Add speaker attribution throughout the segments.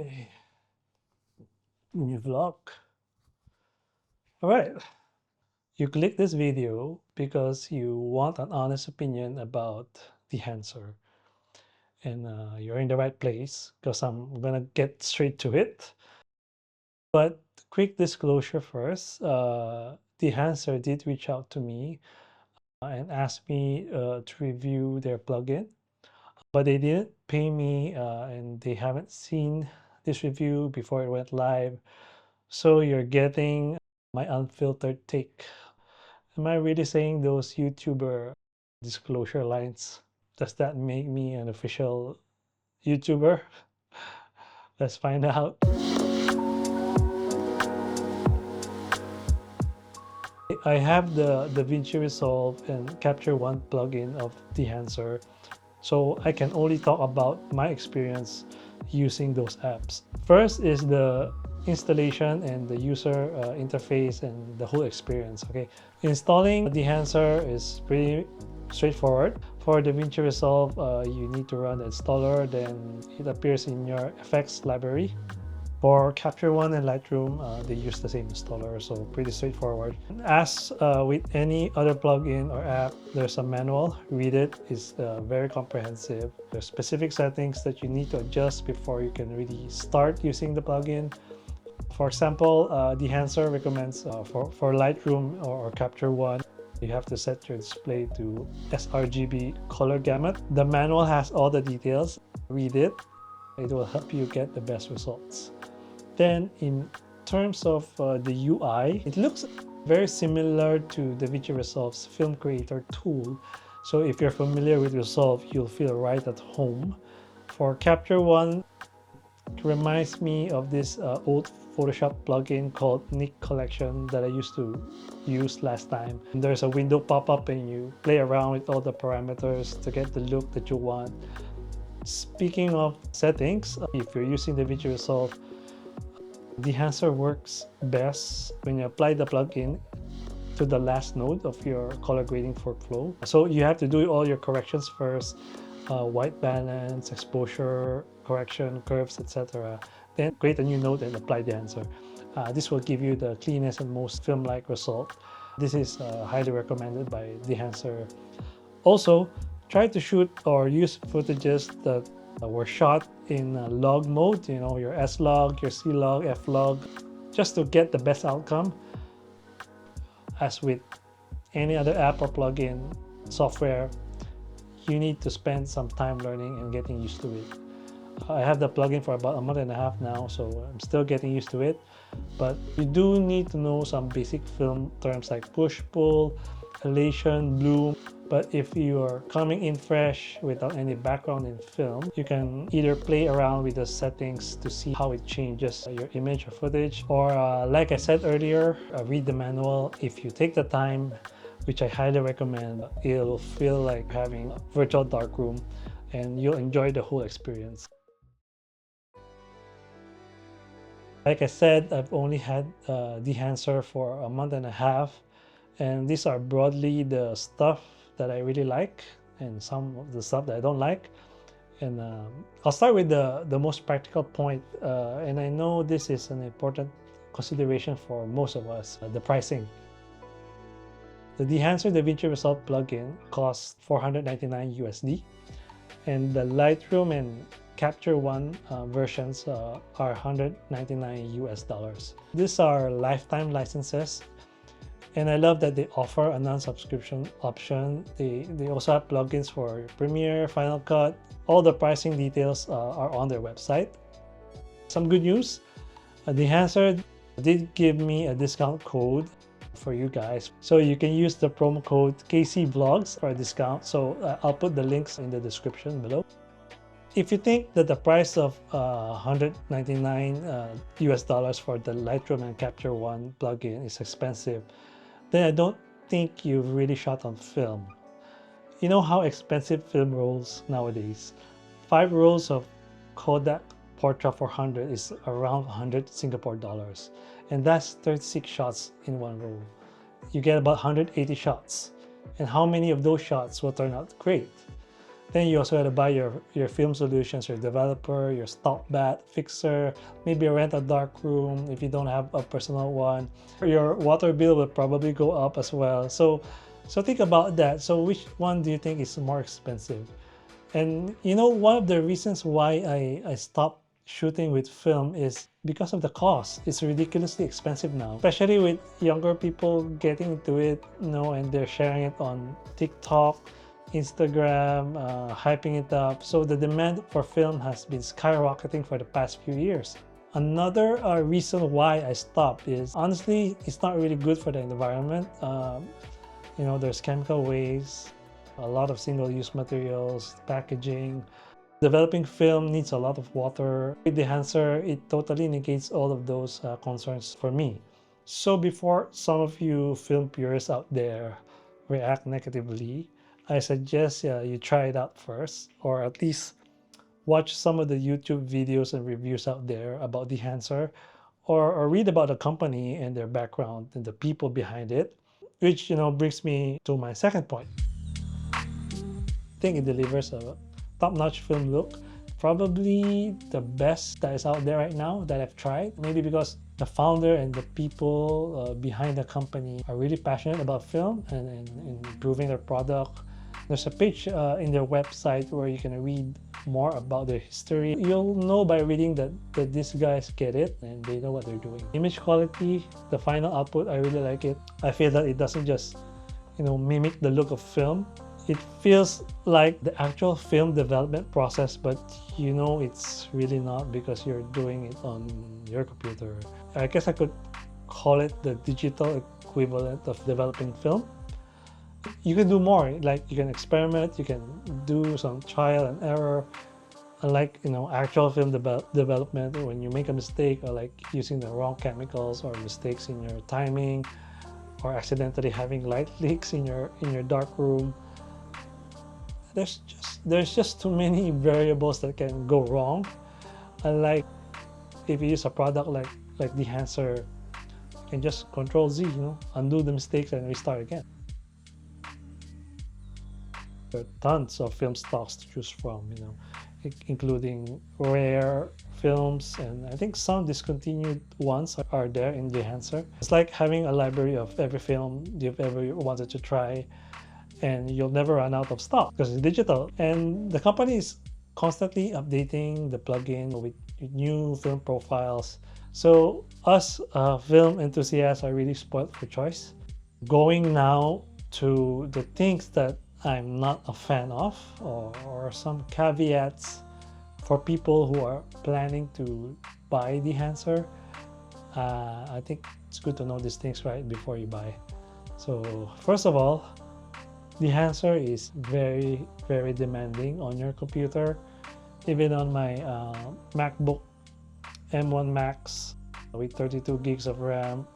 Speaker 1: Okay, new vlog. All right, you click this video because you want an honest opinion about Dehancer, and you're in the right place because I'm gonna get straight to it. But quick disclosure first, Dehancer did reach out to me and asked me to review their plugin, but they didn't pay me and they haven't seen this review before it went live. So you're getting my unfiltered take. Am I really saying those YouTuber disclosure lines? Does that make me an official YouTuber? Let's find out. I have the DaVinci Resolve and Capture One plugin of Dehancer, so I can only talk about my experience using those apps. First is the installation and the user interface and the whole experience. Okay, installing Dehancer is pretty straightforward. For DaVinci Resolve, you need to run the installer, then it appears in your effects library. For Capture One and Lightroom, they use the same installer, so pretty straightforward. As with any other plugin or app, there's a manual. Read it. It's very comprehensive. There's specific settings that you need to adjust before you can really start using the plugin. For example, Dehancer recommends for Lightroom or Capture One, you have to set your display to sRGB color gamut. The manual has all the details. Read it. It will help you get the best results. Then in terms of the UI, it looks very similar to DaVinci Resolve's Film Creator tool. So if you're familiar with Resolve, you'll feel right at home. For Capture One, it reminds me of this old Photoshop plugin called Nick Collection that I used to use last time. And there's a window pop-up and you play around with all the parameters to get the look that you want. Speaking of settings, if you're using DaVinci Resolve, Dehancer works best when you apply the plugin to the last node of your color grading workflow. So you have to do all your corrections first, white balance, exposure, correction, curves, etc. Then create a new node and apply Dehancer. This will give you the cleanest and most film-like result. This is highly recommended by Dehancer. Also, try to shoot or use footages that were shot in log mode, you know, your S log, your C log, F log, just to get the best outcome. As with any other app or plugin software, you need to spend some time learning and getting used to it. I have the plugin for about a month and a half now, so I'm still getting used to it. But you do need to know some basic film terms like push, pull, elation, bloom. But if you are coming in fresh without any background in film, you can either play around with the settings to see how it changes your image or footage, or like I said earlier, read the manual. If you take the time, which I highly recommend, it'll feel like having a virtual darkroom and you'll enjoy the whole experience. Like I said, I've only had Dehancer for a month and a half, and these are broadly the stuff that I really like and some of the stuff that I don't like. And I'll start with the most practical point, and I know this is an important consideration for most of us, the pricing. The Dehancer DaVinci Resolve plugin costs $499 USD, and the Lightroom and Capture One versions are $199 US. These are lifetime licenses, and I love that they offer a non-subscription option. They also have plugins for Premiere, Final Cut. All the pricing details are on their website. Some good news, Dehancer did give me a discount code for you guys, so you can use the promo code KCVlogs for a discount. So I'll put the links in the description below. If you think that the price of $199 US for the Lightroom and Capture One plugin is expensive, then I don't think you've really shot on film. You know how expensive film rolls nowadays? 5 rolls of Kodak Portra 400 is around 100 Singapore dollars, and that's 36 shots in one roll. You get about 180 shots, and how many of those shots will turn out great? Then you also got to buy your film solutions, your developer, your stop bat, fixer, maybe rent a dark room if you don't have a personal one. Your water bill will probably go up as well. So think about that. So which one do you think is more expensive? And you know, one of the reasons why I stopped shooting with film is because of the cost. It's ridiculously expensive now, especially with younger people getting into it, you know, and they're sharing it on TikTok, Instagram, hyping it up. So the demand for film has been skyrocketing for the past few years. Another reason why I stopped is honestly, it's not really good for the environment. You know, there's chemical waste, a lot of single-use materials, packaging. Developing film needs a lot of water. With Dehancer, it totally negates all of those concerns for me. So before some of you film purists out there react negatively, I suggest you try it out first, or at least watch some of the YouTube videos and reviews out there about Dehancer, or read about the company and their background and the people behind it, which, you know, brings me to my second point. I think it delivers a top-notch film look, probably the best that is out there right now that I've tried. Maybe because the founder and the people behind the company are really passionate about film and improving their product. There's a page in their website where you can read more about their history. You'll know by reading that these guys get it and they know what they're doing. Image quality, the final output, I really like it. I feel that it doesn't just, you know, mimic the look of film. It feels like the actual film development process, but you know it's really not because you're doing it on your computer. I guess I could call it the digital equivalent of developing film. You can do more, like you can experiment, you can do some trial and error. Unlike, you know, actual film development, when you make a mistake or like using the wrong chemicals or mistakes in your timing or accidentally having light leaks in your dark room, there's just too many variables that can go wrong. Unlike if you use a product like Dehancer, you can just Control Z, you know, undo the mistakes and restart again. There are tons of film stocks to choose from, you know, including rare films, and I think some discontinued ones are there in Dehancer. It's like having a library of every film you've ever wanted to try, and you'll never run out of stock because it's digital. And the company is constantly updating the plugin with new film profiles. So us film enthusiasts are really spoiled for choice. Going now to the things that I'm not a fan of, or some caveats for people who are planning to buy Dehancer. I think it's good to know these things right before you buy. So first of all, Dehancer is very, very demanding on your computer. Even on my MacBook M1 Max with 32 gigs of RAM,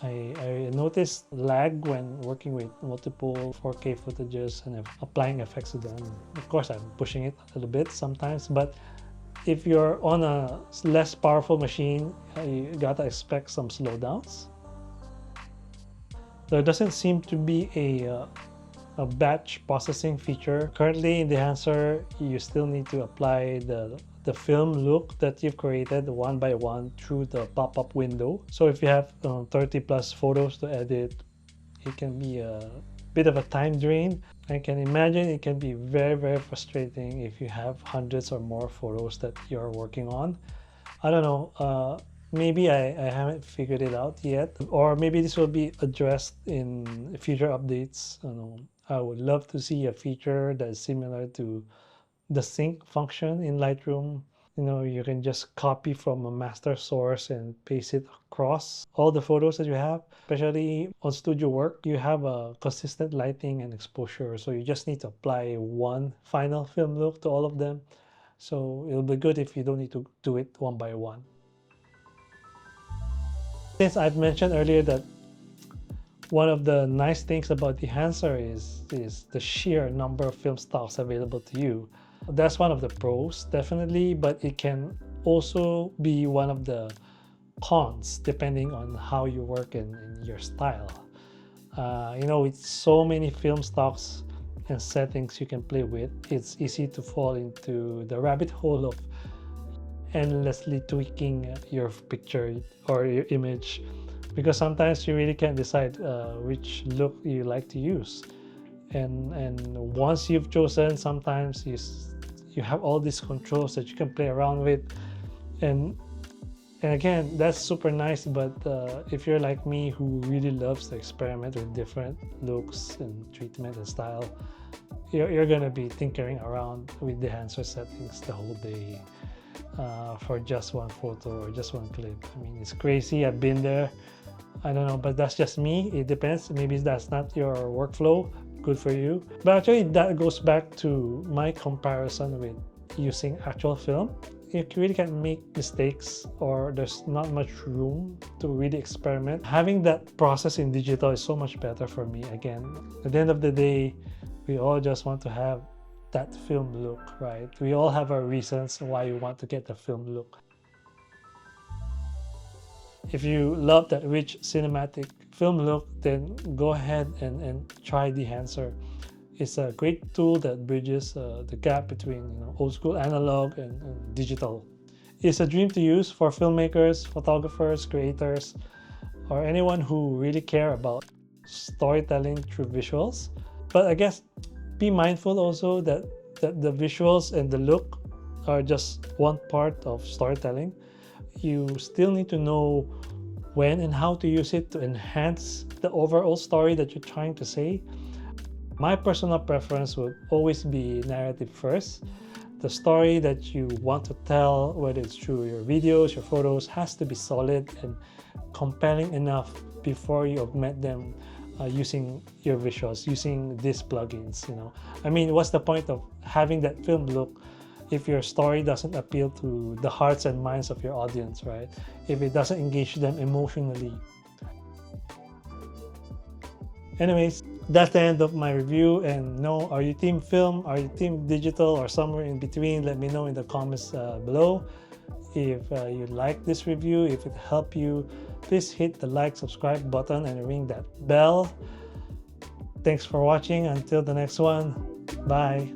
Speaker 1: I noticed lag when working with multiple 4K footages and applying effects to them. Of course, I'm pushing it a little bit sometimes, but if you're on a less powerful machine, you gotta expect some slowdowns. There doesn't seem to be a batch processing feature. Currently in Dehancer, you still need to apply the film look that you've created one by one through the pop-up window. So if you have 30 plus photos to edit, it can be a bit of a time drain. I can imagine it can be very, very frustrating if you have hundreds or more photos that you're working on. I don't know, maybe I haven't figured it out yet, or maybe this will be addressed in future updates. I don't know. I would love to see a feature that is similar to the sync function in Lightroom. You know, you can just copy from a master source and paste it across all the photos that you have. Especially on studio work, you have a consistent lighting and exposure, so you just need to apply one final film look to all of them. So it'll be good if you don't need to do it one by one. Since I've mentioned earlier that one of the nice things about Dehancer is the sheer number of film stocks available to you. That's one of the pros, definitely, but it can also be one of the cons depending on how you work and your style. You know, with so many film stocks, and settings you can play with, it's easy to fall into the rabbit hole of endlessly tweaking your picture or your image, because sometimes you really can't decide which look you like to use. And once you've chosen, sometimes you have all these controls that you can play around with, and again, that's super nice. But if you're like me, who really loves to experiment with different looks and treatment and style, you're gonna be tinkering around with the Dehancer settings the whole day for just one photo or just one clip. I mean, it's crazy. I've been there. I don't know, but that's just me. It depends. Maybe that's not your workflow. Good for you. But actually, that goes back to my comparison with using actual film. You really can't make mistakes, or there's not much room to really experiment. Having that process in digital is so much better for me. Again, at the end of the day, we all just want to have that film look, right? We all have our reasons why we want to get the film look. If you love that rich cinematic film look, then go ahead and try Dehancer. It's a great tool that bridges the gap between old school analog and digital. It's a dream to use for filmmakers, photographers, creators, or anyone who really care about storytelling through visuals. But I guess be mindful also that the visuals and the look are just one part of storytelling. You still need to know when and how to use it to enhance the overall story that you're trying to say. My personal preference would always be narrative first. The story that you want to tell, whether it's through your videos, your photos, has to be solid and compelling enough before you augment them using your visuals, using these plugins. I mean, what's the point of having that film look if your story doesn't appeal to the hearts and minds of your audience, right? If it doesn't engage them emotionally. Anyways, that's the end of my review. And are you team film? Are you team digital, or somewhere in between? Let me know in the comments below. If you like this review, if it helped you, please hit the like, subscribe button and ring that bell. Thanks for watching. Until the next one, bye.